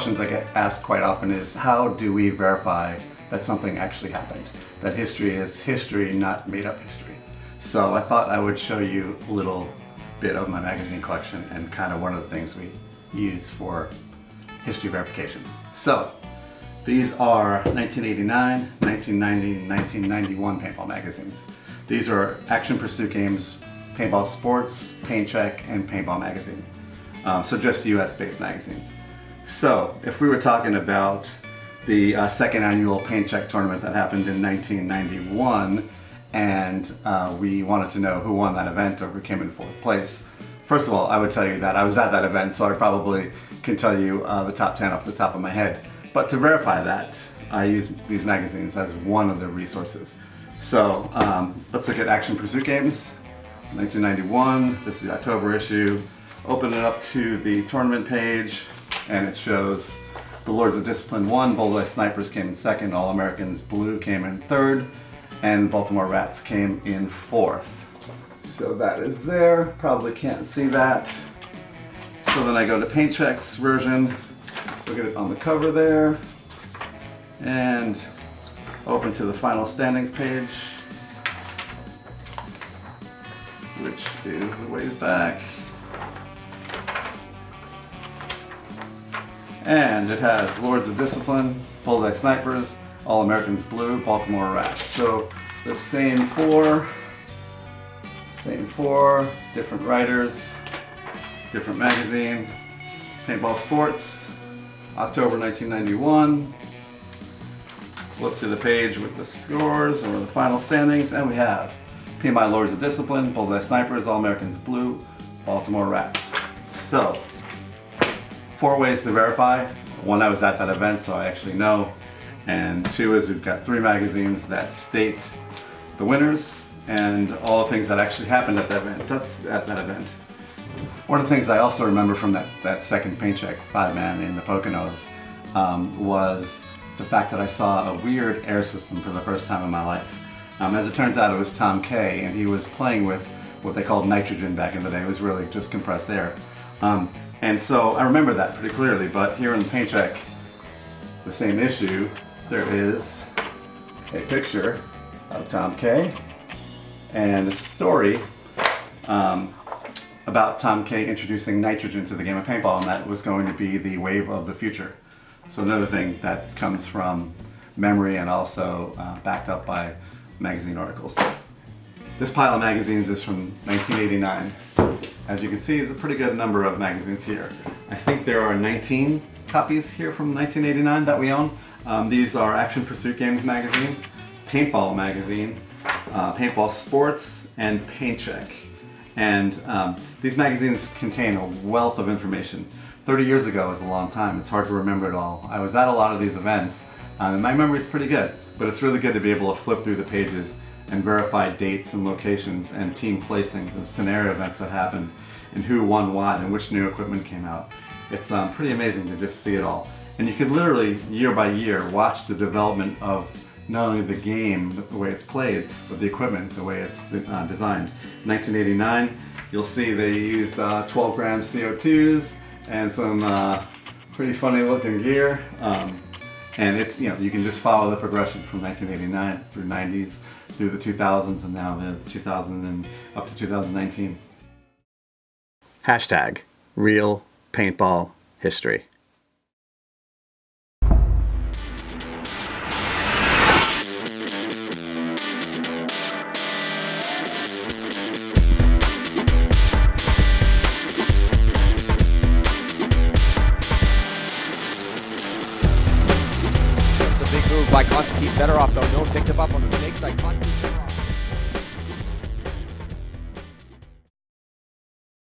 questions I get asked quite often is, how do we verify that something actually happened? That history is history, not made up history. So I thought I would show you a little bit of my magazine collection and kind of one of the things we use for history verification. So these are 1989, 1990, and 1991 paintball magazines. These are Action Pursuit Games, Paintball Sports, Paint Check, and Paintball Magazine. So just US-based magazines. So if we were talking about the second annual Paint Check tournament that happened in 1991, and we wanted to know who won that event or who came in fourth place, first of all, I would tell you that I was at that event, so I probably can tell you the top 10 off the top of my head. But to verify that, I use these magazines as one of the resources. So let's look at Action Pursuit Games, 1991. This is the October issue. Open it up to the tournament page, and it shows the Lords of Discipline won, Bullseye Snipers came in second, All Americans Blue came in third, and Baltimore Rats came in fourth. So that is there, probably can't see that. So then I go to Paint Check's version, look at it on the cover there, and open to the final standings page, which is a ways back. And it has Lords of Discipline, Bullseye Snipers, All Americans Blue, Baltimore Rats. So the same four, different writers, different magazine. Paintball Sports, October 1991. Flip to the page with the scores or the final standings, and we have PMI Lords of Discipline, Bullseye Snipers, All Americans Blue, Baltimore Rats. So 4 ways to verify. 1, I was at that event, so I actually know. And 2 is we've got 3 magazines that state the winners and all the things that actually happened at that event. One of the things I also remember from that second Paint Check 5-man in the Poconos was the fact that I saw a weird air system for the first time in my life. As it turns out, it was Tom Kay, and he was playing with what they called nitrogen back in the day. It was really just compressed air. And so I remember that pretty clearly, but here in the Paint Check, the same issue, there is a picture of Tom Kay and a story about Tom Kay introducing nitrogen to the game of paintball, and that was going to be the wave of the future. So another thing that comes from memory and also backed up by magazine articles. This pile of magazines is from 1989. As you can see, there's a pretty good number of magazines here. I think there are 19 copies here from 1989 that we own. These are Action Pursuit Games magazine, Paintball magazine, Paintball Sports, and Paint Check. And these magazines contain a wealth of information. 30 years ago is a long time. It's hard to remember it all. I was at a lot of these events, and my memory is pretty good, but it's really good to be able to flip through the pages and verify dates and locations and team placings and scenario events that happened and who won what and which new equipment came out. It's pretty amazing to just see it all. And you can literally, year by year, watch the development of not only the game, the way it's played, but the equipment, the way it's designed. 1989, you'll see they used 12-gram CO2s and some pretty funny looking gear. And it's, you can just follow the progression from 1989 through 90s, through the 2000s, and now the 2000 and up to 2019. Hashtag Real Paintball History. Big move by Constantine. Better off though. No one picked him up on the snake side. Constantine